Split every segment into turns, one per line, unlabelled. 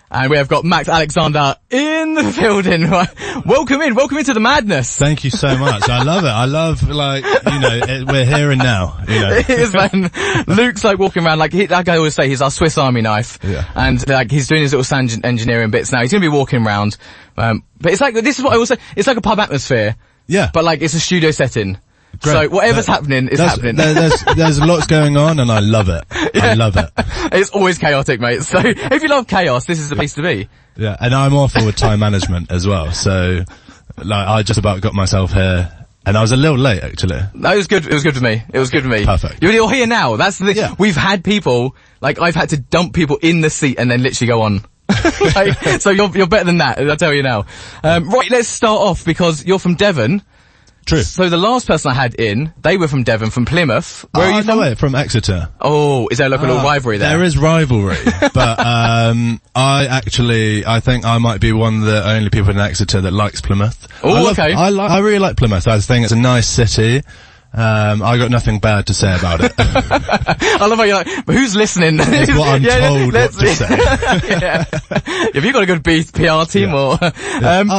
And we have got Max Alexander in the building. Welcome into the madness.
Thank you so much. I love it. I love, like, we're here and now,
It is, man. Luke's like walking around, like I always say, he's our Swiss Army knife.
Yeah.
And like, he's doing his little sound engineering bits now. He's gonna be walking around. But it's like, this is what I always say, it's like a pub atmosphere.
Yeah.
But like, it's a studio setting.
Great.
So whatever's happening is happening.
There's lots going on and I love it.
Yeah.
I love it.
It's always chaotic, mate. So if you love chaos, this is the place to be.
Yeah, and I'm awful with time management as well. So, like, I just about got myself here. And I was a little late, actually.
No, it was good. It was good for me. It was good for me.
Perfect.
You're here now. That's the thing.
Yeah.
We've had people, like, I've had to dump people in the seat and then literally go on. Like, so you're better than that, I'll tell you now. Right, let's start off because you're from Devon.
True.
So the last person I had in, they were from Devon, from Plymouth. Where are you from?
No way, from Exeter.
Oh, is there like a little rivalry there?
There is rivalry, but I think I might be one of the only people in Exeter that likes Plymouth.
Oh, okay.
I really like Plymouth. I think it's a nice city. I got nothing bad to say about it.
I love how you're like, but who's listening?
That's what I'm told what to say.
Yeah. Have you got a good PR team or?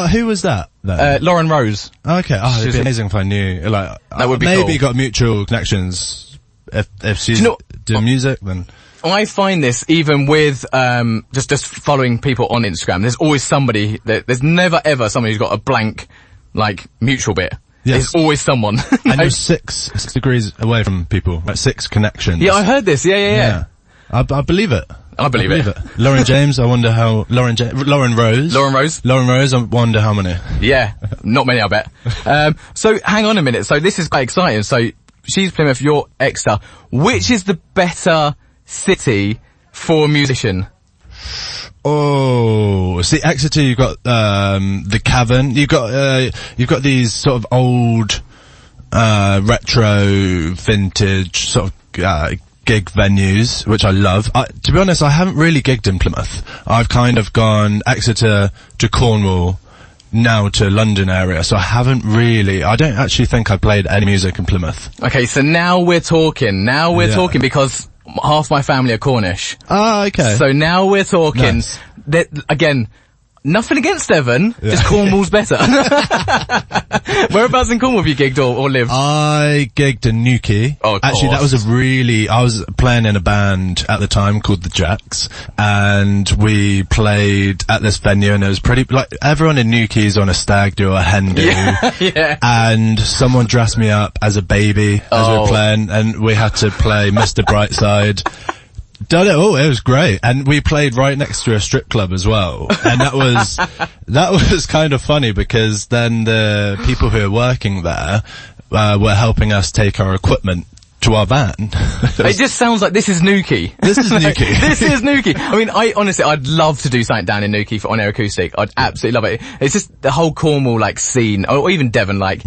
Who was that?
Lauren Rose.
Okay. Oh, it'd be amazing if I knew. Like,
that would be
maybe
cool.
Got mutual connections. If she's doing music, then.
I find this even with just following people on Instagram. There's always somebody there's never ever somebody who's got a blank like mutual bit.
Yes.
There's always someone.
And you're 6 degrees away from people, like 6 connections.
Yeah, I heard this. Yeah.
I believe it.
I believe it.
Lauren James, I wonder how. Lauren Rose. Lauren Rose, I wonder how many.
Yeah, not many, I bet. So hang on a minute. So this is quite exciting. So she's Plymouth, you're Exeter. Which is the better city for a musician?
Oh, see, Exeter, you've got the Cavern. You've got these sort of old, retro, vintage sort of gig venues, which I love. To be honest, I haven't really gigged in Plymouth. I've kind of gone Exeter to Cornwall, now to London area, so I don't actually think I played any music in Plymouth.
Okay, so now we're talking. Talking because half my family are Cornish.
Ah, okay.
So now we're talking.
Nice.
Again, nothing against Devon, just Cornwall's better. Whereabouts in Cornwall have you gigged or lived?
I gigged in Newquay.
Oh, of
actually,
course.
that was I was playing in a band at the time called the Jacks, and we played at this venue, and it was pretty, like, everyone in Newquay's on a stag do or a hen do.
Yeah.
And someone dressed me up as a baby as we were playing, and we had to play Mr. Brightside. Done it. Oh, it was great. And we played right next to a strip club as well. And that was kind of funny because then the people who are working there, were helping us take our equipment to our van.
It just sounds like this is Newquay.
This is Newquay.
This is Newquay. I mean, I'd love to do something down in Newquay on Air Acoustic. I'd absolutely love it. It's just the whole Cornwall, like, scene, or even Devon, like,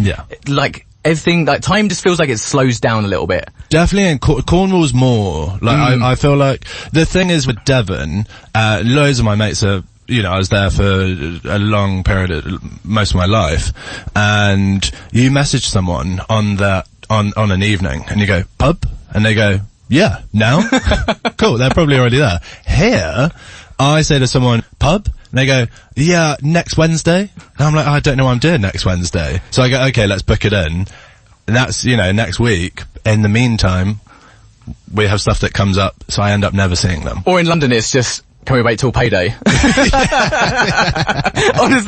everything, like, time just feels like it slows down a little bit.
Definitely, and Cornwall's more. Like, I feel like, the thing is with Devon, loads of my mates are, I was there for a long period, most of my life, and you message someone on an evening, and you go, pub? And they go, yeah, now? Cool, they're probably already there. Here, I say to someone, pub? And they go, yeah, next Wednesday. And I'm like, I don't know what I'm doing next Wednesday. So I go, okay, let's book it in. And that's, next week. In the meantime, we have stuff that comes up, so I end up never seeing them.
Or in London, it's just, can we wait till payday? Honestly,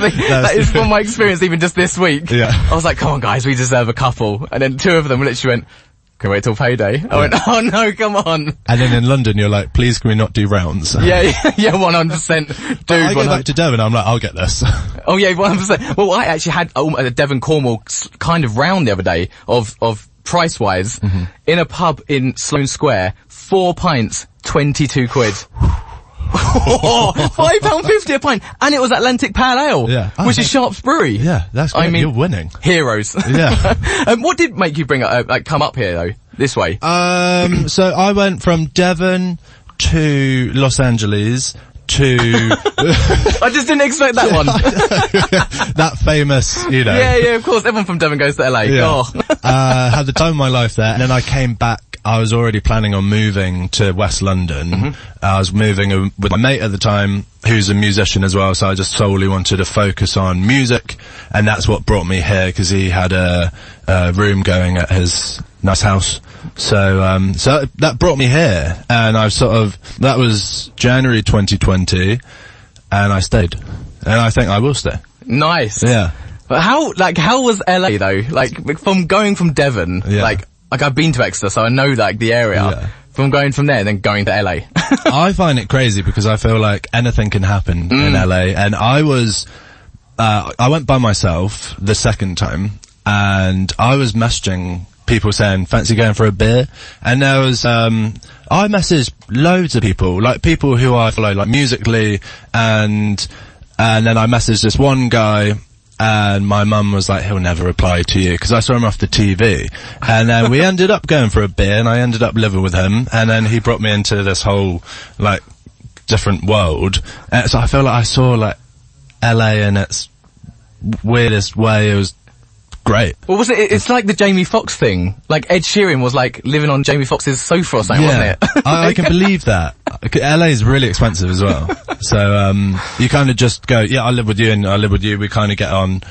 that is from my experience even just this week.
Yeah.
I was like, come on guys, we deserve a couple. And then 2 of them literally went, can we wait till payday? I went, oh no, come on.
And then in London, you're like, please can we not do rounds?
Yeah, 100%. Dude,
I go back to Devon, I'm like, I'll get this.
Oh yeah, 100%. Well, I actually had a Devon Cornwall kind of round the other day of price-wise, in a pub in Sloane Square, 4 pints, 22 quid. £5.50 a pint, and it was Atlantic Pale Ale, which is Sharp's Brewery.
Yeah, that's great. I mean, you're winning.
Heroes.
Yeah.
What did make you come up here though, this way?
So I went from Devon to Los Angeles to...
I just didn't expect that one.
That famous,
Yeah, of course. Everyone from Devon goes to LA.
Yeah. Had the time of my life there, and then I came back I was already planning on moving to West London. I was moving with my mate at the time, who's a musician as well, so I just solely wanted to focus on music, and that's what brought me here, because he had a room going at his nice house. So that brought me here, and that was January 2020, and I stayed. And I think I will stay.
Nice.
Yeah.
But how was LA though? Like, from going from Devon, like I've been to Exeter, so I know, like, the area. Yeah. From going from there and then going to LA.
I find it crazy because I feel like anything can happen in LA. And I went by myself the second time, and I was messaging people saying, fancy going for a beer? And there was, I messaged loads of people, like people who I follow, like musically, and then I messaged this one guy, and my mum was like, he'll never reply to you, because I saw him off the TV. And then we ended up going for a beer, and I ended up living with him, and then he brought me into this whole, like, different world. So I feel like I saw, like, LA in its weirdest way. It was great.
Well, was it? It's like the Jamie Foxx thing. Like, Ed Sheeran was, like, living on Jamie Foxx's sofa or something, wasn't it?
I can believe that. LA is really expensive as well. So, you kind of just go, yeah, I live with you and I live with you. We kind of get on.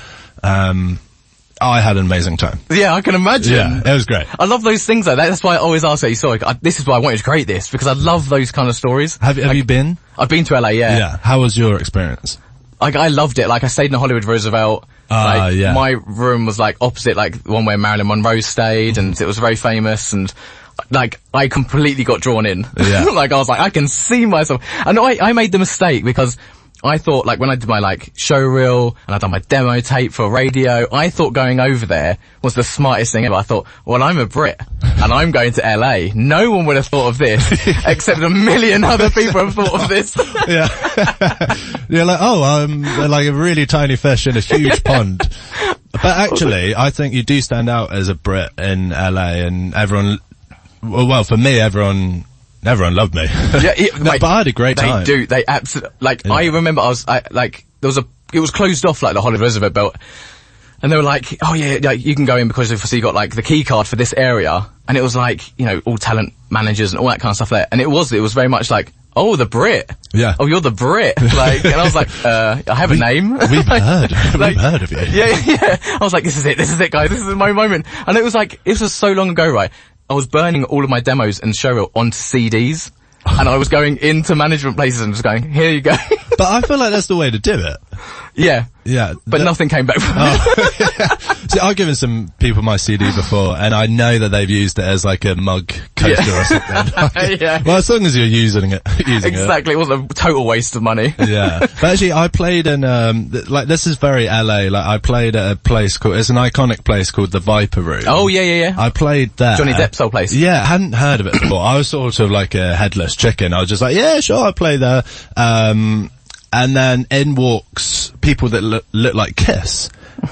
I had an amazing time.
Yeah, I can imagine.
Yeah, it was great.
I love those things though. That's why I always ask you, sorry, this is why I wanted to create this, because I love those kind of stories.
Have you been?
I've been to LA, yeah.
Yeah. How was your experience?
Like, I loved it. Like, I stayed in the Hollywood Roosevelt.
Yeah.
My room was, like, opposite, like, the one where Marilyn Monroe stayed, and it was very famous, and, like, I completely got drawn in.
Yeah.
Like, I was like, I can see myself. And I made the mistake, because I thought, like, when I did my, like, show reel, and I'd done my demo tape for radio, I thought going over there was the smartest thing ever. I thought, well, I'm a Brit, and I'm going to LA. No one would have thought of this, except a million other people have thought of this.
Yeah. You're like, oh, I'm like a really tiny fish in a huge pond. But actually, I think you do stand out as a Brit in LA, and everyone, well, for me, everyone loved me.
Yeah,
but I had a great time.
They absolutely, like, yeah. I remember it was closed off, like, the Hollywood Roosevelt, and they were like, oh yeah, like, you can go in because obviously you got, like, the key card for this area, and it was like, you know, all talent managers and all that kind of stuff there, and it was very much like, oh, the Brit.
Yeah.
Oh, you're the Brit. Like, and I was like, I have a name.
We've heard of you.
Yeah. I was like, this is it, guys. This is my moment. And it was like, it was so long ago, right? I was burning all of my demos and showreel onto CDs, and I was going into management places and just going, here you go.
But I feel like that's the way to do it.
Yeah.
Yeah.
But nothing came back from it.
Yeah. See, I've given some people my CD before, and I know that they've used it as like a mug coaster or something.
Yeah.
Well, as long as you're using it.
Exactly. It wasn't a total waste of money.
Yeah. But actually, I played in, like, this is very LA. Like, I played at a place it's an iconic place called the Viper Room.
Oh, yeah.
I played there.
Johnny Depp's old place.
Yeah, I hadn't heard of it before. I was sort of like a headless chicken. I was just like, yeah, sure, I'll play there. And then in walks people that look like Kiss.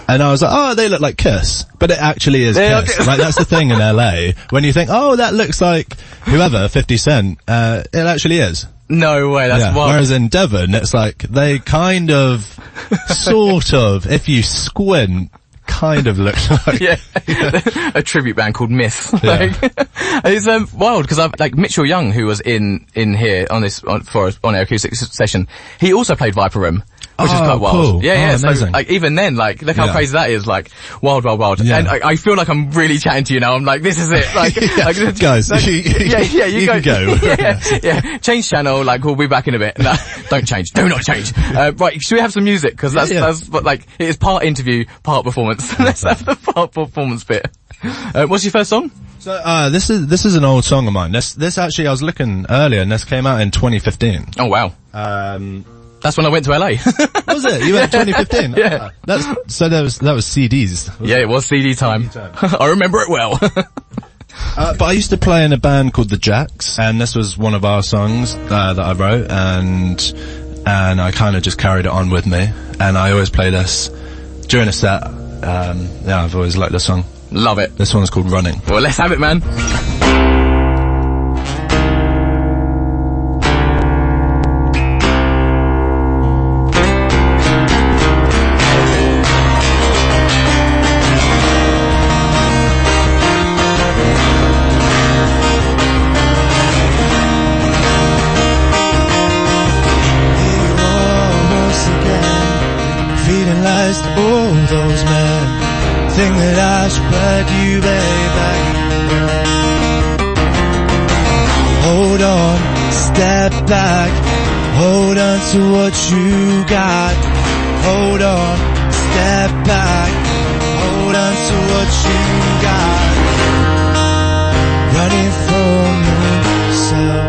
And I was like, oh, they look like Kiss. But it actually is Kiss. Like, that's the thing in LA. When you think, oh, that looks like whoever, 50 Cent, it actually is.
No way, that's wild.
Whereas in Devon, it's like, they kind of, sort of, if you squint, kind of looks like...
Yeah. A tribute band called Myth. Yeah. Like, it's wild, because like Mitchell Young, who was in here on Air Acoustic session, he also played Viper Room. Which is quite wild.
Cool.
Yeah.
So,
like, even then, like, look how crazy that is, like, wild. Yeah. And I feel like I'm really chatting to you now. I'm like, this is it. Like,
guys,
like, you
can go.
Yeah. Change channel, like, we'll be back in a bit. No, don't change. Do not change. Right, should we have some music? Cause that's, like, it is part interview, part performance. Let's have the part performance bit. What's your first song?
So, this is an old song of mine. This actually, I was looking earlier, and this came out in 2015.
Oh, wow. That's when I went to LA.
Was it? You went 2015?
Yeah.
That was CDs.
Yeah, it was CD time. I remember it well.
But I used to play in a band called the Jacks, and this was one of our songs that I wrote, and I kind of just carried it on with me, and I always play this during a set. I've always liked this song.
Love it.
This one's called Running.
Well, let's have it, man.
realized all those men think that I spread you, baby. Hold on, step back, hold on to what you got. Hold on, step back, hold on to what you got. Running from yourself,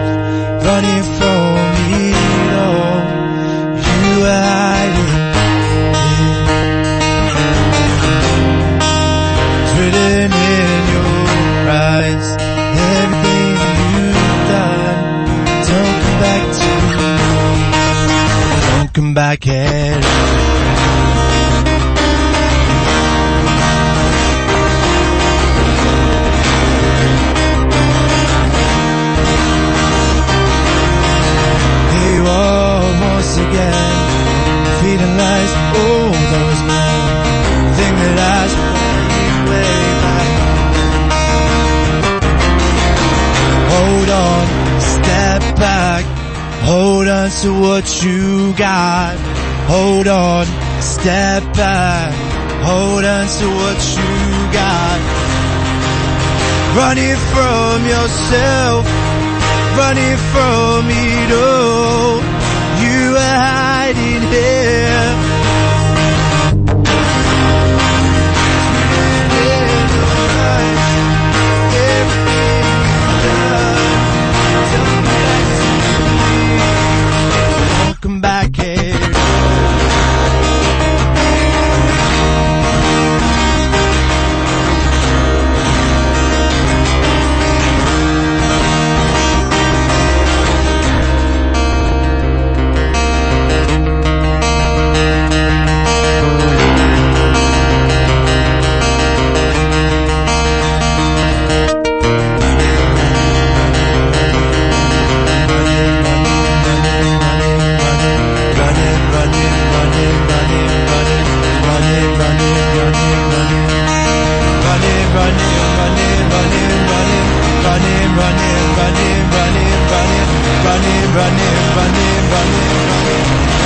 running from it all. You are hiding it's written in your eyes, everything you've done. Don't come back to me, don't come back here. Once again, feeding lies, all those men think that I spread you way back. Hold on, step back, hold on to what you got. Hold on, step back, hold on to what you got. Running from yourself, running from it all. You are hiding here. In your eyes, everything you've done. Don't come back to me. Don't come back here.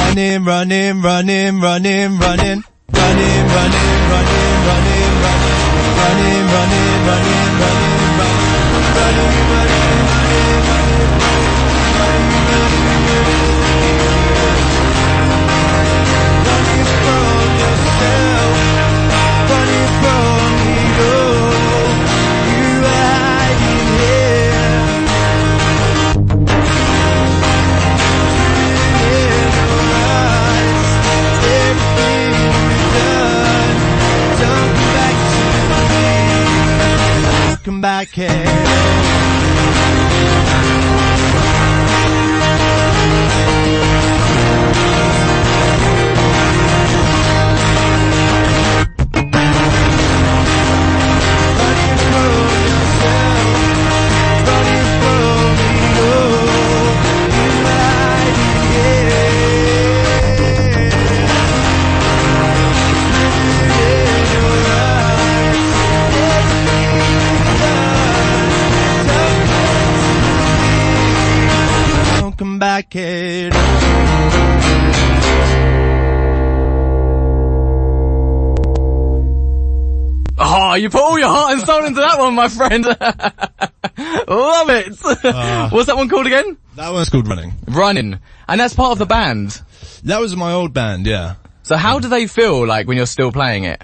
Running, running, running, running, running, running, running, running, running, running, running, running, running, running, running from yourself, running from it all. You are hiding here. Come back here. Come back here.
Oh, you put all your heart and soul into that one, my friend. Love it. What's that one called again?
That one's called Running.
Running. And that's part of the band?
That was my old band, yeah.
So how do they feel like when you're still playing it?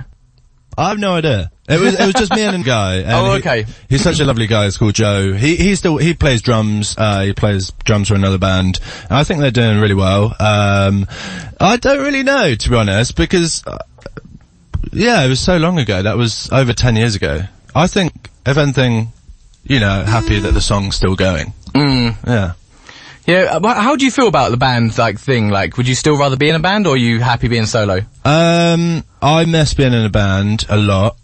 I have no idea. It was just me and a guy. And
oh, okay.
He's such a lovely guy. It's called Joe. He plays drums. He plays drums for another band. And I think they're doing really well. I don't really know, to be honest, because, yeah, it was so long ago. That was over 10 years ago. I think, if anything, happy that the song's still going. Yeah.
Yeah, how do you feel about the band, thing? Would you still rather be in a band, or are you happy being solo?
I miss being in a band a lot.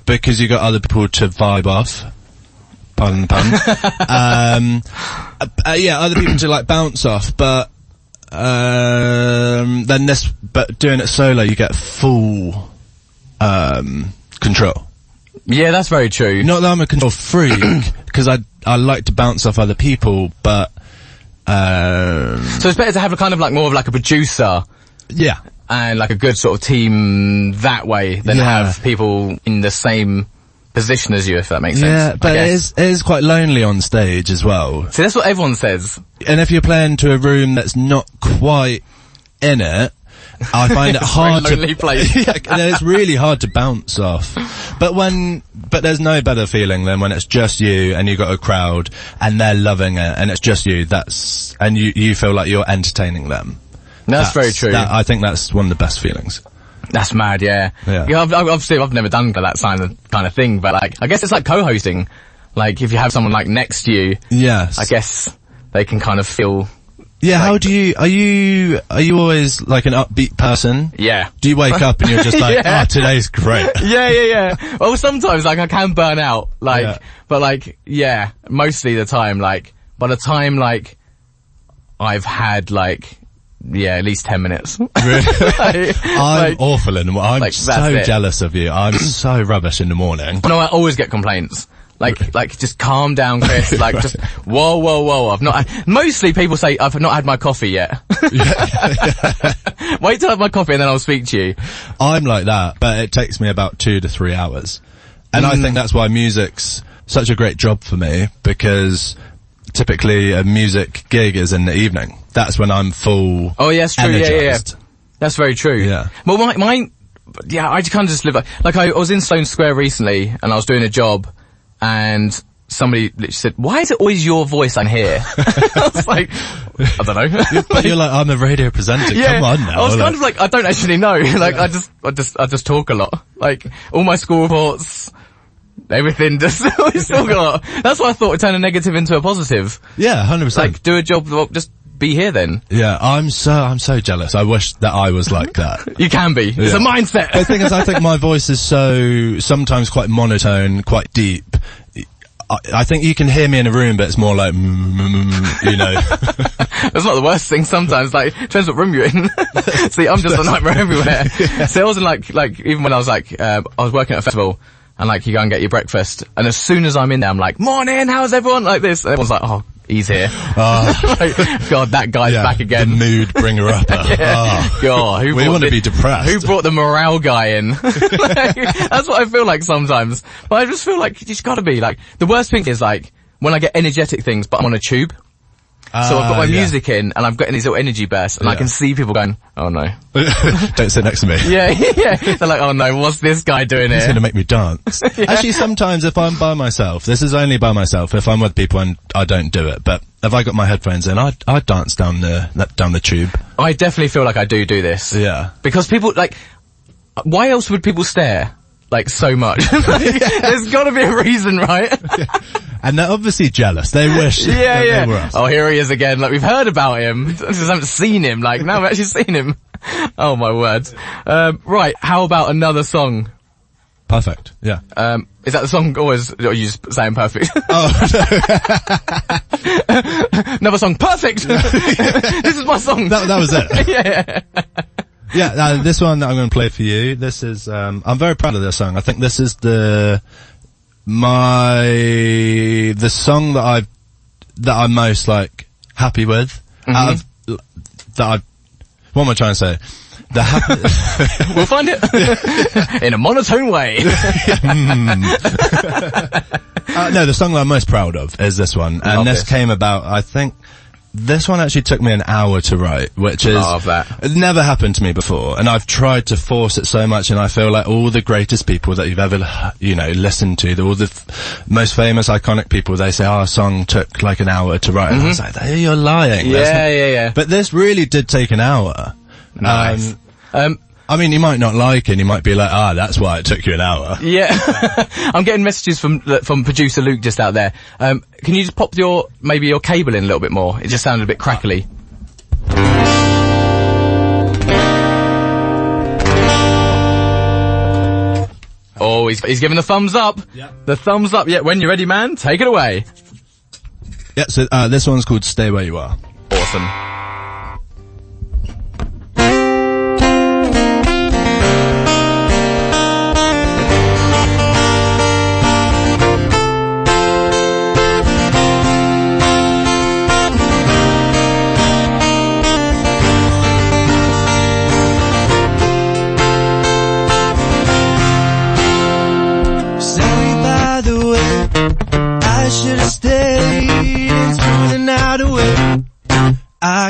Because you got other people to vibe off. Pardon the pun. Yeah, other people to bounce off, but doing it solo, you get full, control.
Yeah, that's very true.
Not that I'm a control freak, because I like to bounce off other people, but,
so it's better to have a kind of more of a producer.
Yeah.
and like a good sort of team that way than have people in the same position as you, if that makes sense.
Yeah, but it is quite lonely on stage as well.
See, that's what everyone says.
And if you're playing to a room that's not quite in it, I find it hard
to... lonely place.
Yeah, it's really hard to bounce off. But there's no better feeling than when it's just you and you've got a crowd and they're loving it and it's just you, and you feel like you're entertaining them.
That's very true.
I think that's one of the best feelings.
That's mad, yeah. Obviously, I've never done that kind of thing, but like, I guess it's like co-hosting. Like, if you have someone like next to you,
yes,
I guess they can kind of feel.
Yeah, like, are you always like an upbeat person?
Yeah.
Do you wake up and you're just like, oh, today's great?
Yeah. Well, sometimes like I can burn out, like, but like, mostly the time, like, by the time like I've had like, at least 10 minutes.
Really? I'm awful in the morning. I'm so jealous of you. I'm so rubbish in the morning.
No, I always get complaints. Like, just calm down, Chris. Like, just, whoa. Mostly people say, I've not had my coffee yet. Wait till I have my coffee and then I'll speak to you.
I'm like that, but it takes me about 2 to 3 hours. And I think that's why music's such a great job for me, because typically a music gig is in the evening. That's when I'm full.
Oh, yes, true.
Energized.
Yeah. That's very true.
Yeah.
Well, mine, I kind of just live like I was in Sloane Square recently and I was doing a job and somebody literally said, why is it always your voice I'm here? I was like, I don't know.
But you're like, I'm a radio presenter. Come on now.
I was kind of like, I don't actually know. Like, I just talk a lot. Like, all my school reports, everything just always talk a lot. That's why I thought turn a negative into a positive.
Yeah, 100%.
Like, do a job, just be here then.
Yeah, I'm so jealous. I wish that I was like that.
You can be. It's a mindset.
The thing is, I think my voice is so sometimes quite monotone, quite deep. I think you can hear me in a room, but it's more like, you know.
That's not the worst thing sometimes. Like, depends what room you're in. See, I'm just a nightmare everywhere. So I wasn't like, even when I was like, I was working at a festival, and like, you go and get your breakfast, and as soon as I'm in there, I'm like, morning, how's everyone? Like this. And everyone's like, oh, he's here. Like, God, that guy's back again.
The mood bringer upper.
God,
we want to be depressed.
Who brought the morale guy in? Like, that's what I feel like sometimes. But I just feel like you just gotta be like, the worst thing is like, when I get energetic things, but I'm on a tube. So I've got my music in, and I've got these little energy bursts, and I can see people going, oh no.
Don't sit next to me.
Yeah. They're like, oh no, what's this guy doing here?
He's gonna make me dance. Actually, sometimes if I'm by myself, this is only by myself, if I'm with people and I don't do it, but if I got my headphones in, I'd dance down the tube. I
definitely feel like I do this.
Yeah.
Because people, like, why else would people stare? Like, so much. There's gotta be a reason, right?
And they're obviously jealous. They wish.
Yeah.
They were us.
Oh, here he is again. Like, we've heard about him. Just haven't seen him. Like, now we've actually seen him. Oh my word. Right. How about another song?
Perfect. Yeah.
Is that the song always, or are you just saying perfect?
Oh,
no. Another song. Perfect! This is my song.
That was it.
Yeah.
Yeah, this one that I'm going to play for you, this is, I'm very proud of this song. I think this is the song that I'm most, like, happy with. What am I trying to say?
We'll find it. In a monotone way.
No, the song that I'm most proud of is this one. And this came about, I think, this one actually took me an hour to write, which is, it never happened to me before, and I've tried to force it so much, and I feel like all the greatest people that you've ever, listened to, all the most famous, iconic people, they say, a song took like an hour to write, and I was like, you're lying.
Yeah.
But this really did take an hour.
Nice.
I mean, you might not like it, and you might be like, that's why it took you an hour.
Yeah. I'm getting messages from producer Luke just out there. Can you just pop maybe your cable in a little bit more? It just sounded a bit crackly. Oh, he's giving the thumbs up.
Yeah.
The thumbs up. Yeah, when you're ready, man, take it away.
Yeah, so, this one's called Stay Where You Are.
Awesome.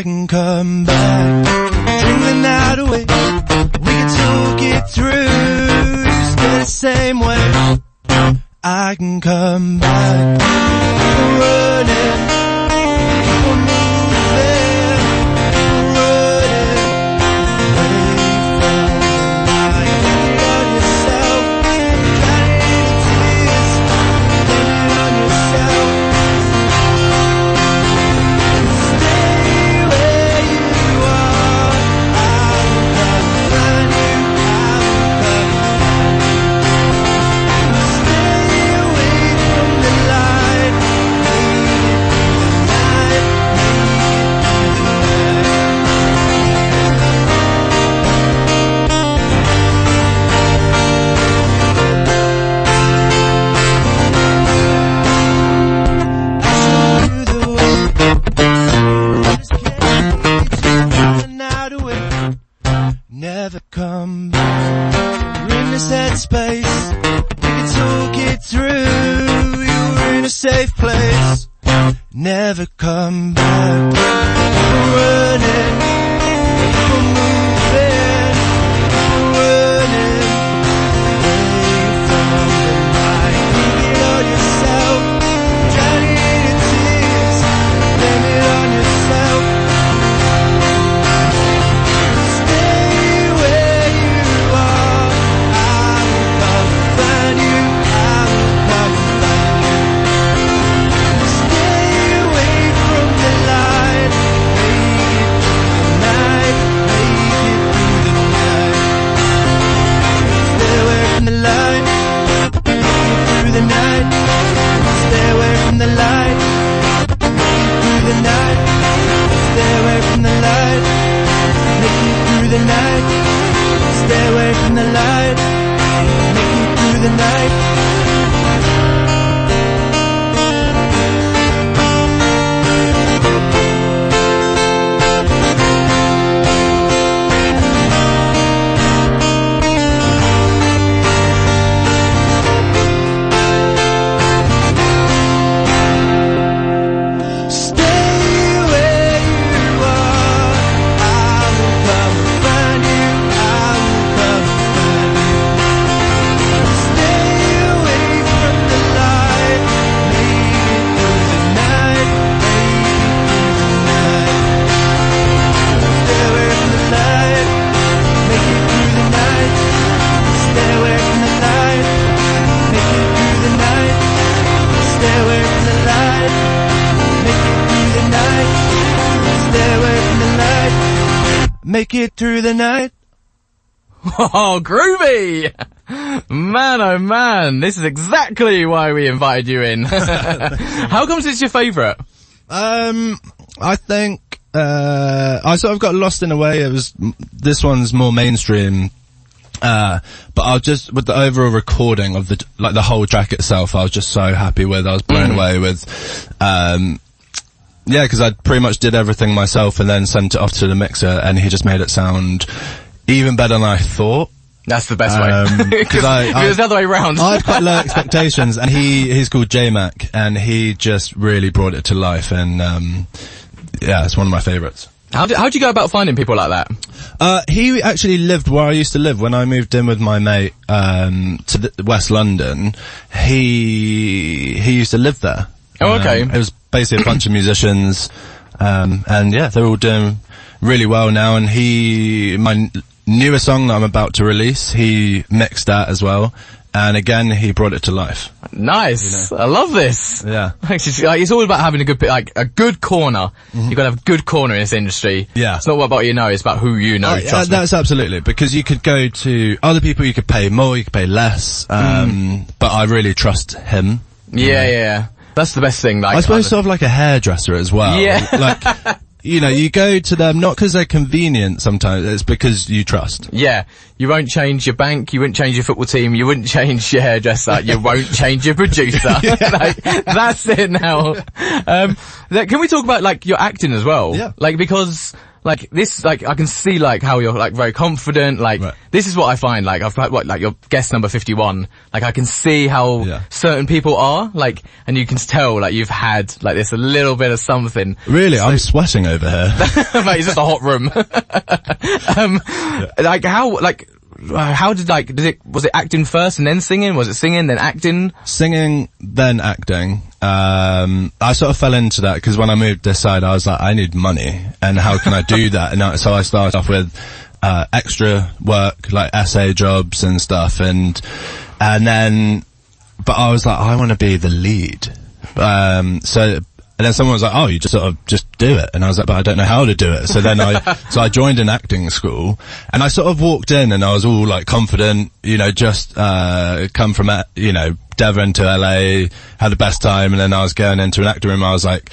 I can come back, drink the night away. We can talk it through, you stay the same way. I can come back, keep running, keep on moving, keep running, away from the light. Blame it on yourself, drowning in the tears, blame it on yourself. Stay where you are, I will come find you, I will come find you. Stay away from the light, make it through the night, make it through the night. I show you the way, just can't the night away. Never come back. We're in this headspace. We can talk it through. You were in a safe place. Never come back. We're running. We're moving. We're running away from the light. Blame it on yourself. Drowning in your tears. Blame it on yourself. Stay where you are. I will come find you. I will come find you. Stay away from the light. Make it through the night. Make it through the night. Stay away from the light. Make it through the night. Stay away from the light. Make it through the night. Stay away from the light. Make it through the night. Stay away from the light. Make it through the night. Stay where you are. I will come find you. I will come find you. Stay away from the light. Make it through the night. Make it through the night. Stay away from the light. Make it through the night. Stay away from the light. Make it through the night. Stay away from the light. Make it through the night. Stay away from the light. Make it through the night.
Oh, groovy! Man, oh man, this is exactly why we invited you in. How comes it's your favourite?
I think, I sort of got lost in a way. This one's more mainstream. But I was just, with the overall recording of the whole track itself, I was just so happy with. I was blown away with, yeah, cause I pretty much did everything myself and then sent it off to the mixer and he just made it sound even better than I thought.
That's the best way. Cause it was the other way round.
I had quite low expectations and he's called J-Mac and he just really brought it to life and, yeah, it's one of my favourites.
How'd you go about finding people like that?
He actually lived where I used to live when I moved in with my mate, to West London. He used to live there.
Oh, okay.
It was basically a bunch of musicians, and yeah, they're all doing really well now. And my newer song that I'm about to release, he mixed that as well. And again, he brought it to life.
Nice. You know? I love this.
Yeah.
It's all about having a good corner. Mm-hmm. You've got to have a good corner in this industry.
Yeah.
It's not what about you know, it's about who you know. Trust me.
That's absolutely, because you could go to other people, you could pay more, you could pay less, but I really trust him.
Yeah, yeah. That's the best thing. Like,
I suppose sort of like a hairdresser as well.
Yeah.
Like, you know, you go to them not because they're convenient sometimes, it's because you trust.
Yeah. You won't change your bank, you wouldn't change your football team, you wouldn't change your hairdresser, you won't change your producer. Like, that's it now. Can we talk about, like, your acting as well?
Yeah.
Like, because like this, like I can see like how you're like very confident, like this is what I find, like I've got like your guest number 51, like I can see how certain people are, like, and you can tell like you've had like this a little bit of something.
Really? So, I'm sweating over here.
Mate, it's just a hot room. Like how was it acting first and then singing? Was it singing, then acting?
Singing, then acting. I sort of fell into that because when I moved this side, I was like, I need money, and how can I do that? And so I started off with extra work, like essay jobs and stuff, and then, but I was like, I want to be the lead. And then someone was like, oh, you just sort of just do it. And I was like, but I don't know how to do it. So then I joined an acting school, and I sort of walked in and I was all like confident, you know, just, come from, you know, Devon to LA, had the best time. And then I was going into an acting room. I was like,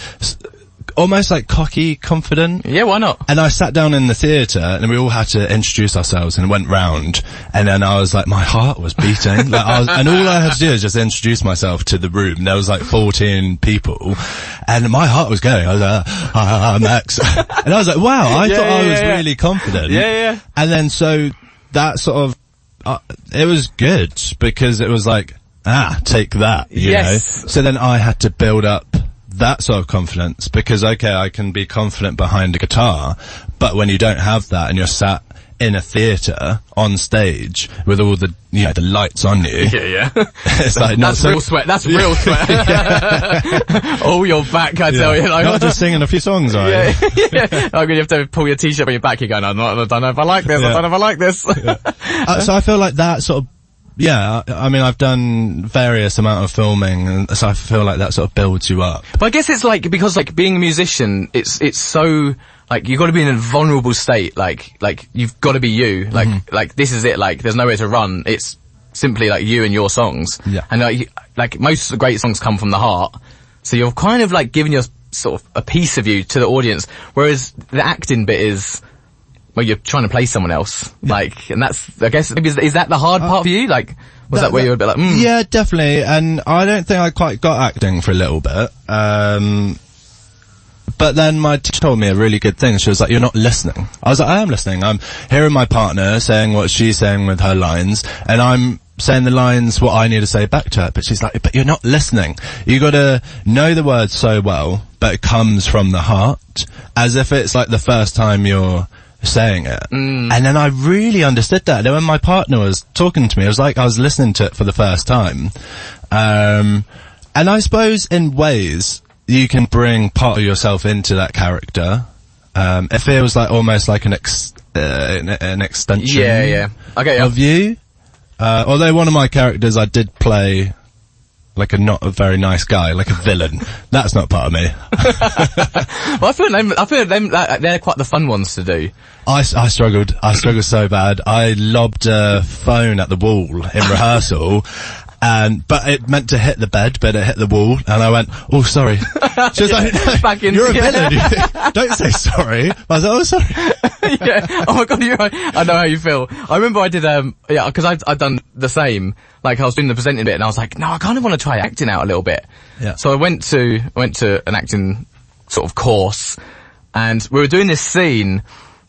almost like cocky, confident.
Yeah, why not?
And I sat down in the theatre, and we all had to introduce ourselves, and went round, and then I was like, my heart was beating. Like and all I had to do is just introduce myself to the room. There was like 14 people, and my heart was going. I was like, I'm X. And I was like, wow, I thought I was really confident.
Yeah.
And then so that sort of, it was good, because it was like, take that, you know? So then I had to build up that sort of confidence, because okay, I can be confident behind a guitar, but when you don't have that and you're sat in a theatre on stage with all the, you know, the lights on you.
Yeah.
It's like
that's real sweat. That's real sweat. Oh, your back, I tell you. Like,
not just singing a few songs, are you?
Yeah. Like when you have to pull your t-shirt on your back, you're going, I don't know if I like this. I don't know if I like this.
So I feel like that sort of, I mean, I've done various amount of filming, and so I feel like that sort of builds you up.
But I guess it's like, because like being a musician, it's so, like, you've got to be in a vulnerable state, like you've got to be you, like this is it, like there's nowhere to run, it's simply like you and your songs. Yeah. And like most great songs come from the heart, so you're kind of like giving your sort of a piece of you to the audience, whereas the acting bit is, well, you're trying to play someone else, like, and that's, I guess, maybe is that the hard part for you? Like, was that where you were a bit like,
Yeah, definitely, and I don't think I quite got acting for a little bit, but then my teacher told me a really good thing. She was like, you're not listening. I was like, I am listening. I'm hearing my partner saying what she's saying with her lines, and I'm saying the lines what I need to say back to her, but she's like, but you're not listening. You gotta know the words so well, but it comes from the heart, as if it's like the first time you're saying it. And then I really understood that. And when my partner was talking to me, it was like I was listening to it for the first time. And I suppose in ways you can bring part of yourself into that character. It feels like almost like an extension of you. Although one of my characters I did play like a not a very nice guy, like a villain. That's not part of me.
Well, I feel them, they're quite the fun ones to do.
I struggled so bad. I lobbed a phone at the wall in rehearsal, but it meant to hit the bed, but it hit the wall, and I went, oh, sorry. She was like, no, you're a villain. Don't say sorry. I was like, oh, sorry.
Yeah. Oh my God, you're right. I know how you feel. I remember I did, because I'd done the same. Like, I was doing the presenting bit, and I was like, no, I kind of want to try acting out a little bit. Yeah. So I went to an acting sort of course, and we were doing this scene,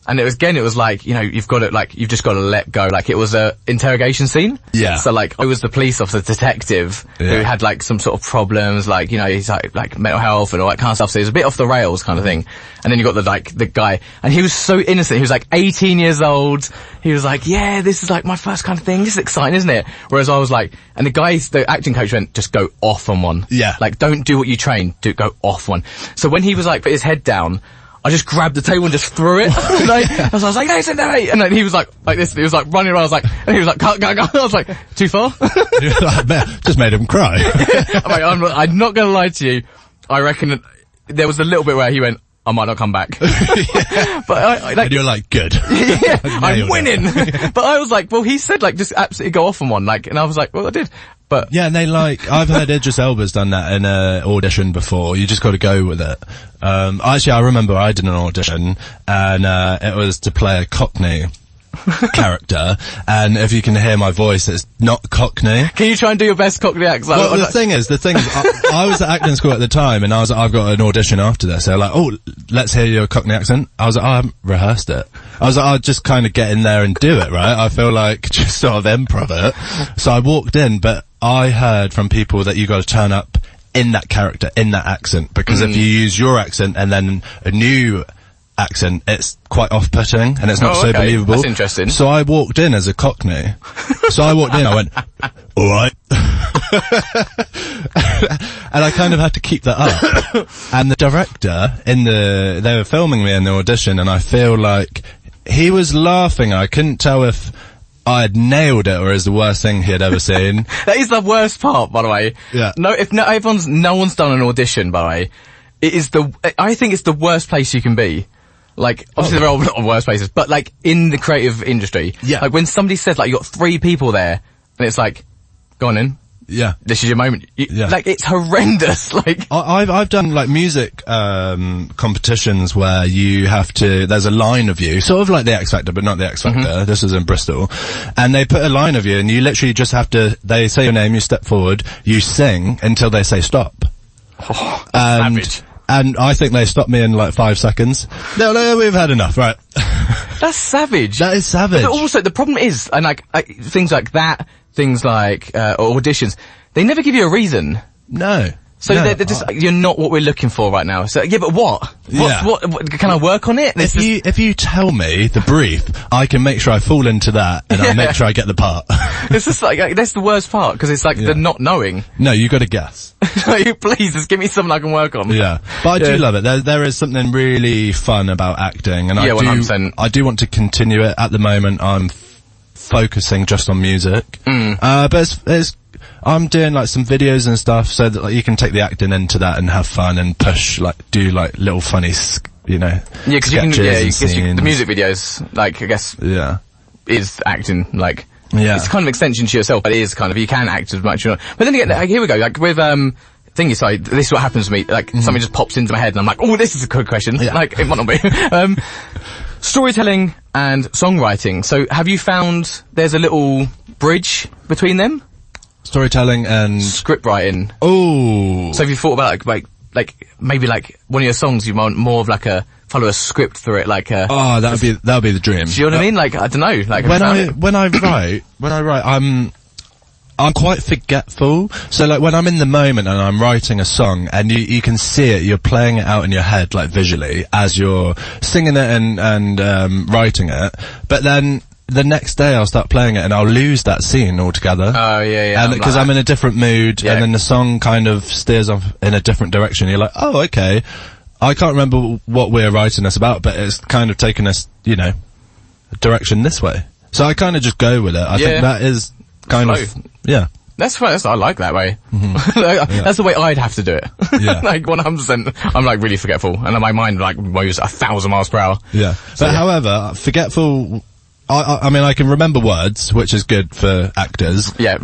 and it was like, you know, you've just got to let go. Like, it was a interrogation scene. Yeah. So like, I was the police officer detective who had like some sort of problems, like, you know, he's like mental health and all that kind of stuff. So he was a bit off the rails kind of thing. And then you got the guy, and he was so innocent. He was like 18 years old. He was like, yeah, this is like my first kind of thing. This is exciting, isn't it? Whereas I was like, and the acting coach went, just go off on one. Yeah. Like, don't do what you train, go off one. So when he was like, put his head down, I just grabbed the table and just threw it. I was like, no, and then he was like this, he was like running around, and he was like, cut. I was like, too far?
Just made him cry.
I'm not gonna lie to you, I reckon there was a little bit where he went, I might not come back. But
and you're like, good.
Yeah, I'm winning. But I was like, well, he said like, just absolutely go off on one, like, and I was like, well, I did. But
yeah, and I've heard Idris Elba's done that in an audition before. You just got to go with it. Actually, I remember I did an audition, and it was to play a Cockney character, and if you can hear my voice, it's not Cockney.
Can you try and do your best Cockney accent?
Well, the thing is, I was at acting school at the time, and I was like, I've got an audition after this. They're like, oh, let's hear your Cockney accent. I was like, I haven't rehearsed it. I was like, I'll just kind of get in there and do it, right? I feel like just sort of improv it. So I walked in, but I heard from people that you got to turn up in that character, in that accent, because if you use your accent and then a new accent, it's quite off-putting and it's not so believable.
That's interesting.
So I walked in as a Cockney. So I walked in, I went, alright. And I kind of had to keep that up. And the director they were filming me in the audition, and I feel like he was laughing. I couldn't tell if I had nailed it or it was the worst thing he had ever seen.
That is the worst part, by the way.
Yeah.
No one's done an audition, by the way. I think it's the worst place you can be. Like, obviously there are a lot of worse places, but like, in the creative industry.
Yeah.
Like, when somebody says, like, you got 3 people there, and it's like, go on in.
Yeah.
This is your moment.
Yeah.
Like, it's horrendous. Like,
I've done like music, competitions where you have to, there's a line of you, sort of like the X Factor, but not the X Factor. This is in Bristol. And they put a line of you, and you literally just have to, they say your name, you step forward, you sing until they say stop.
Oh, savage.
And I think they stopped me in like 5 seconds. No, we've had enough, right?
That's savage.
That is savage.
But also, the problem is, and like, things like that, things like, auditions, they never give you a reason.
No.
So they're just, you're not what we're looking for right now. So, yeah, but what? What can I work on it?
If you tell me the brief, I can make sure I fall into that, and I make sure I get the part.
It's just like, that's the worst part, because it's like the not knowing.
No, you gotta guess.
Like, please, just give me something I can work on.
Yeah. But I do love it. There is something really fun about acting, and
100%.
I do want to continue it. At the moment, I'm focusing just on music. But I'm doing like some videos and stuff, so that like, you can take the acting into that and have fun and push, like, do like little funny, sketches
the music videos, like, I guess, is acting, like, it's kind of an extension to yourself, but it is kind of, you can act as much, you know. But then again, like, here we go, like, with, thingy side, this is what happens to me, like, something just pops into my head and I'm like, oh, this is a good question. Like, it might not be. Storytelling and songwriting. So, have you found there's a little bridge between them?
Storytelling and
script writing.
Oh.
So have you thought about like maybe like one of your songs you want more of like follow a script through it, like
that would be the dream.
Do you know what I mean? Like, I don't know, like
when I write, I'm quite forgetful. So like when I'm in the moment and I'm writing a song and you can see it, you're playing it out in your head, like visually, as you're singing it and writing it. But then the next day I'll start playing it and I'll lose that scene altogether.
Oh, yeah.
And because I'm in a different mood, and then the song kind of steers off in a different direction. You're like, oh, okay. I can't remember what we're writing this about, but it's kind of taken us, you know, a direction this way. So I kind of just go with it. I think that is kind of,
That's fine. I like that way. That's the way I'd have to do it.
Yeah.
Like 100%. I'm like really forgetful, and my mind like moves 1,000 miles per hour.
Yeah.
So,
but however, forgetful. I mean, I can remember words, which is good for actors.
Yeah.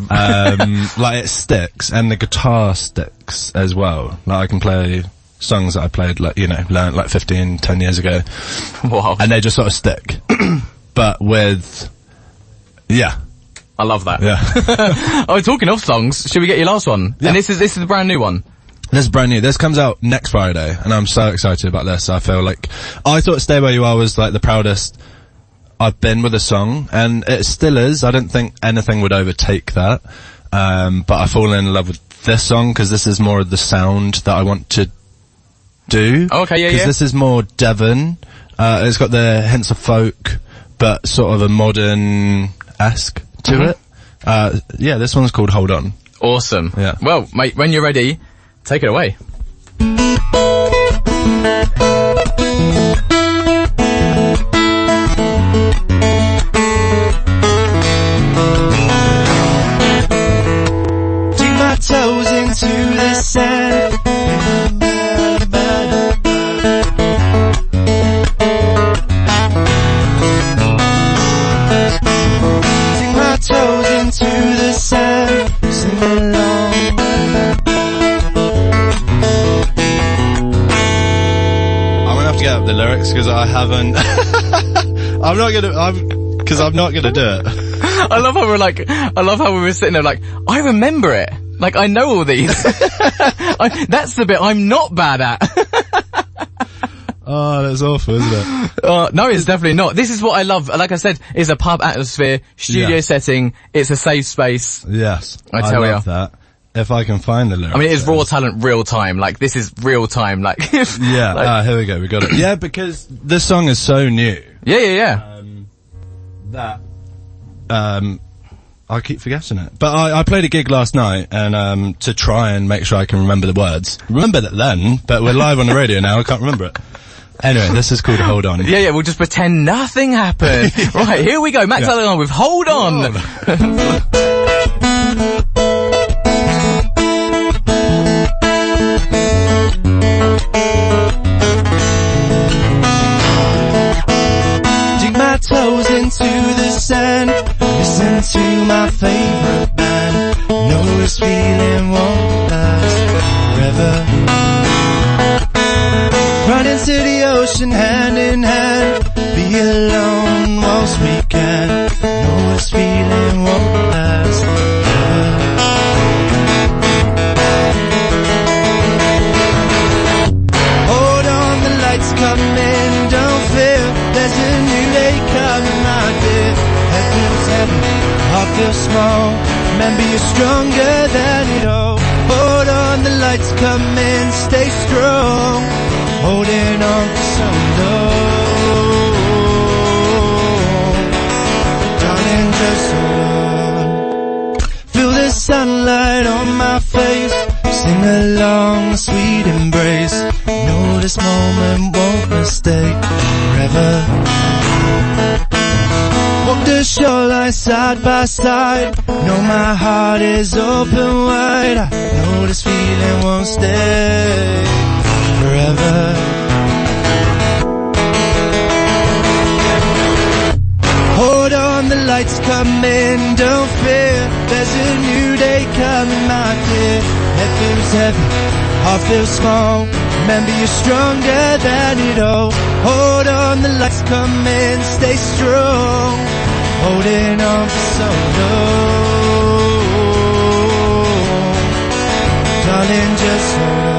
Like it sticks, and the guitar sticks as well. Like I can play songs that I played, like, you know, learned like 10 years ago.
Wow. And
they just sort of stick. But with,
I love that.
Yeah.
Oh, talking of songs, should we get your last one? Yeah. And this is a brand new one.
This is brand new. This comes out next Friday, and I'm so excited about this. I feel like, I thought Stay Where You Are was like the proudest I've been with a song, and it still is. I don't think anything would overtake that. But I've fallen in love with this song because this is more of the sound that I want to do.
Oh, okay,
Because this is more Devon. It's got the hints of folk, but sort of a modern-esque to it. This one's called Hold On.
Awesome.
Yeah.
Well, mate, when you're ready, take it away.
Toes into the sand. Sing my toes into the sand. Sing along.
I'm gonna have to get up the lyrics because I haven't. I'm not gonna. Because I'm not gonna do it.
I love how we were sitting there like, I remember it. Like, I know all these. That's the bit I'm not bad at.
Oh, that's awful, isn't it?
No, it's definitely not. This is what I love. Like I said, it's a pub atmosphere, studio setting. It's a safe space.
Yes.
I love
that. If I can find the lyrics.
I mean, it is raw talent, real time. Like, this is real time. Like,
yeah. Here we go. We got it. Yeah, because this song is so new.
Yeah.
I keep forgetting it. But I played a gig last night and to try and make sure I can remember the words. Remembered it then, but we're live on the radio now, I can't remember it. Anyway, this is called Hold On.
Yeah, we'll just pretend nothing happened. Right, here we go. Max Allen with Hold On.
Dig my toes into the sand. Listen to my favorite band. Know this feeling won't last forever. Run into the ocean hand in hand. Be alone whilst we can. Know this feeling won't last forever. Hold on, the lights coming, don't fear. There's a new day coming, my dear. Head feels heavy, heart feels small. Remember you're stronger than it all. Hold on, the lights coming, stay strong. Holding on for so long. Darling, just hold on. Feel the sunlight on my face. Sing along the sweet embrace. Know this moment won't mistake forever. Walk the shoreline side by side. Know my heart is open wide. I know this feeling won't stay forever. Hold on, the lights coming, don't fear. There's a new day coming, my dear. Head feels heavy, heart feels small. Remember you're stronger than it all. Hold on, the lights coming, stay strong. Holding on for so long. Darling, just hold on.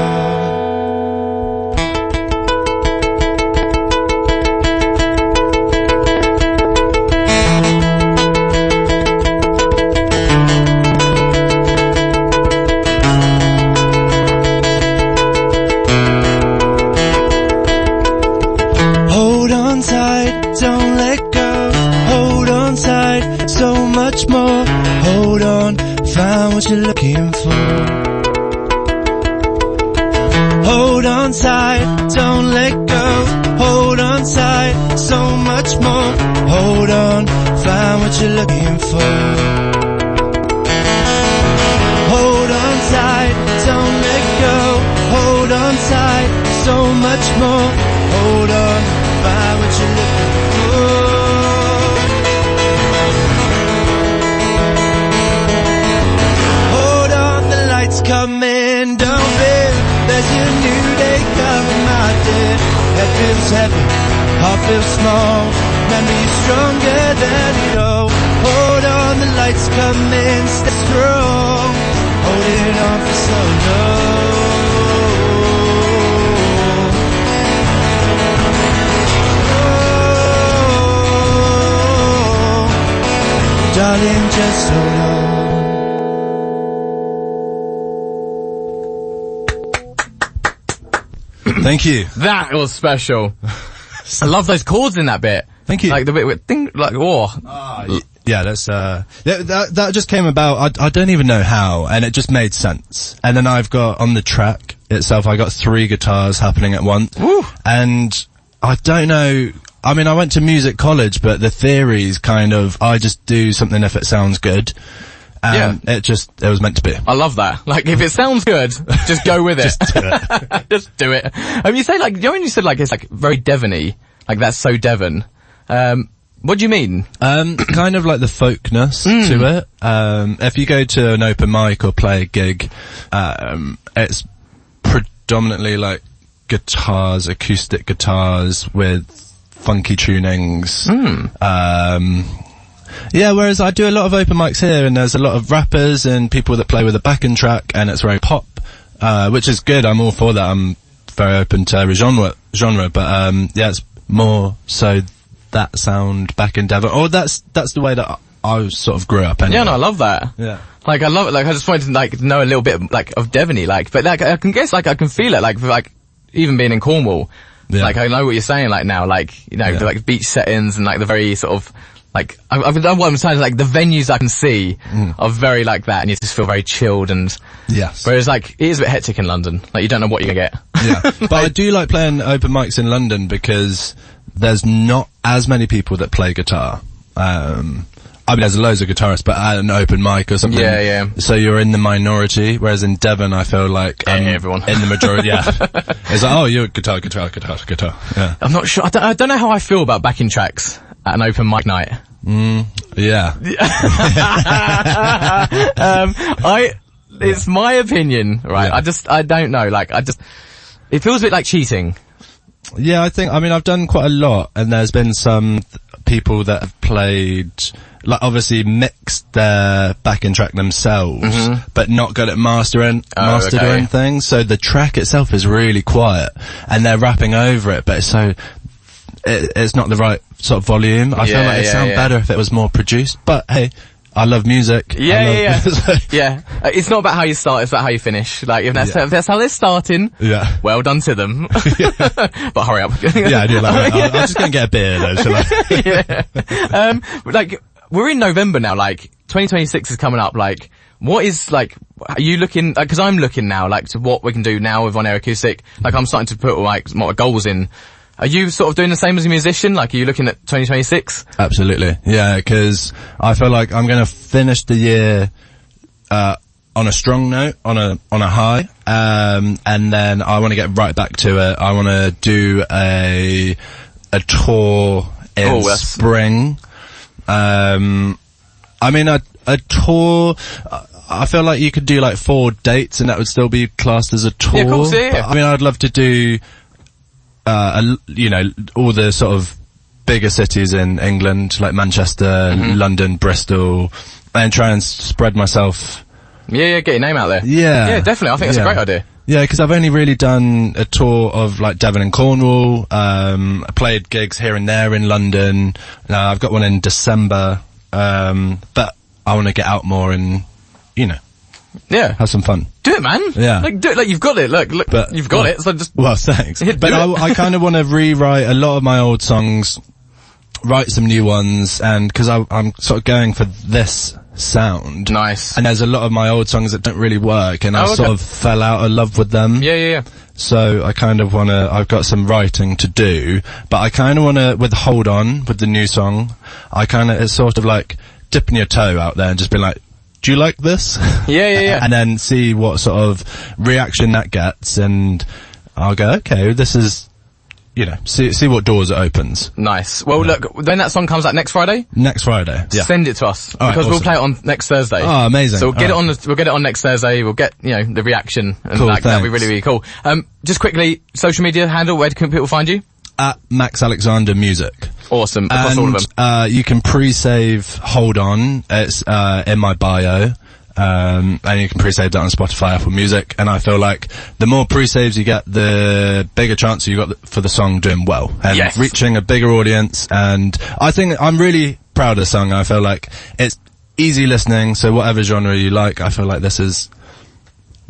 Don't let go, hold on tight, so much more. Hold on, find what you're looking for. Hold on tight, don't let go, hold on tight, so much more. Hold on, find what you're looking for. Hold on tight, don't let go, hold on tight, so much more. Hold on, find what you're looking for. Hold on, the lights coming, don't fear. There's a new day coming, my dear. Head feels heavy, heart feels small. Remember you're stronger than it all. Hold on, the lights coming, stay strong. Holding on for so long. Darling, just hold on.
Thank you.
That was special. I love those chords in that bit.
Thank you.
Like the bit with thing, like
yeah, that's that just came about. I don't even know how, and it just made sense. And then I've got on the track itself, I got 3 guitars happening at once.
Woo.
And I don't know. I mean, I went to music college, but the theory's kind of, I just do something if it sounds good. And it was meant to be.
I love that. Like, if it sounds good, just go with it.
Just do it.
Just do it. You say like, you know when you said like, it's like very Devon-y, like that's so Devon. What do you mean?
Kind of like the folkness to it. If you go to an open mic or play a gig, it's predominantly like guitars, acoustic guitars with funky tunings. Yeah, whereas I do a lot of open mics here, and there's a lot of rappers and people that play with a backing track, and it's very pop, which is good. I'm all for that. I'm very open to every genre, but yeah, it's more so that sound back in Devon. Or that's the way that I sort of grew up anyway.
Yeah, no, I love that.
Yeah.
Like, I love it. Like, I just wanted to, like, know a little bit, like, of Devon-y, like, but, like, I can guess, like, I can feel it, like, even being in Cornwall. Yeah. Like, I know what you're saying, like, now, like, you know, the, like, beach settings and, like, the very sort of, like, what I'm saying, like, the venues I can see are very like that, and you just feel very chilled, and...
Yes.
Whereas, like, it is a bit hectic in London. Like, you don't know what you're gonna get.
Yeah. But I do like playing open mics in London because there's not as many people that play guitar. I mean, there's loads of guitarists, but at an open mic or something.
Yeah, yeah.
So you're in the minority, whereas in Devon, I feel like
everyone
in the majority. Yeah, it's like, oh, you're guitar. Yeah.
I'm not sure. I don't know how I feel about backing tracks at an open mic night.
Yeah.
It's my opinion, right?
Yeah.
I don't know. Like, it feels a bit like cheating.
Yeah, I mean, I've done quite a lot, and there's been some people that have played, like, obviously mixed their backing track themselves, but not good at mastered or anything. So the track itself is really quiet, and they're rapping over it, but it's not the right sort of volume. I feel like it'd sound better if it was more produced, but hey, I love music.
Yeah. It's not about how you start, it's about how you finish. Like, if that's how they're starting, well done to them. But hurry up.
Yeah, I do like that. I'm just gonna get a beer though, shall I?
Yeah. Like, we're in November now, like, 2026 is coming up, like, what is, like, are you looking, like, cause I'm looking now, like, to what we can do now with On Air Acoustic. Like, I'm starting to put, like, my goals in. Are you sort of doing the same as a musician? Like, are you looking at 2026?
Absolutely. Yeah, because I feel like I'm going to finish the year on a strong note, on a high, and then I want to get right back to it. I want to do a tour in spring. I mean, a tour, I feel like you could do like 4 dates and that would still be classed as a tour.
Yeah, of course, yeah.
I mean, I'd love to do you know, all the sort of bigger cities in England, like Manchester, London, Bristol, and try and spread myself.
Yeah, get your name out there.
Yeah.
Definitely. I think that's a great idea.
Yeah, because I've only really done a tour of like Devon and Cornwall. I played gigs here and there in London. I've got one in December, but I want to get out more and, you know, have some fun.
Do it, man.
Yeah.
Like, do it. Like, you've got it. Look, but, you've got it. So just.
Well, thanks. But I kind of want to rewrite a lot of my old songs, write some new ones, and because I'm sort of going for this sound.
Nice.
And there's a lot of my old songs that don't really work, and I sort of fell out of love with them.
Yeah.
So I kind of want to, I've got some writing to do, but I kind of want to, with Hold On, with the new song, it's sort of like dipping your toe out there and just being like, do you like this?
Yeah.
And then see what sort of reaction that gets, and I'll go, okay, this is, you know, see what doors it opens.
Nice. Well, look, then that song comes out next Friday?
Next Friday, yeah.
Send it to us,
all
because
right,
we'll play it on next Thursday.
Oh, amazing.
So we'll get it on next Thursday, we'll get, you know, the reaction, and
cool,
that'll be really, really cool. Just quickly, social media handle, where can people find you?
At Max Alexander Music.
Awesome. Across all of them.
You can pre-save Hold On. It's in my bio. And you can pre-save that on Spotify, Apple Music. And I feel like the more pre-saves you get, the bigger chance you got for the song doing well and reaching a bigger audience. And I think I'm really proud of the song. I feel like it's easy listening. So whatever genre you like, I feel like this is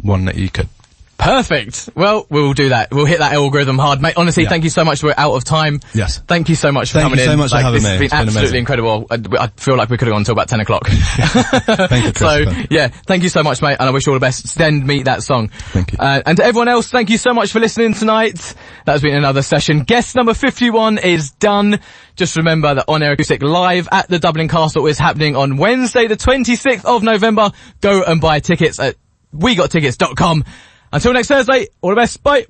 one that you could.
Perfect. Well, we'll do that. We'll hit that algorithm hard, mate. Honestly, thank you so much. We're out of time.
Yes.
Thank you so much for coming in.
Thank you so much for having me.
It's been absolutely incredible. I feel like we could have gone until about 10 o'clock.
Thank you,
so, yeah, thank you so much, mate, and I wish you all the best. Send me that song.
Thank you.
And to everyone else, thank you so much for listening tonight. That's been another session. Guest number 51 is done. Just remember that On Air Acoustic Live at the Dublin Castle is happening on Wednesday, the 26th of November. Go and buy tickets at wegottickets.com. Until next Thursday, all the best. Bye.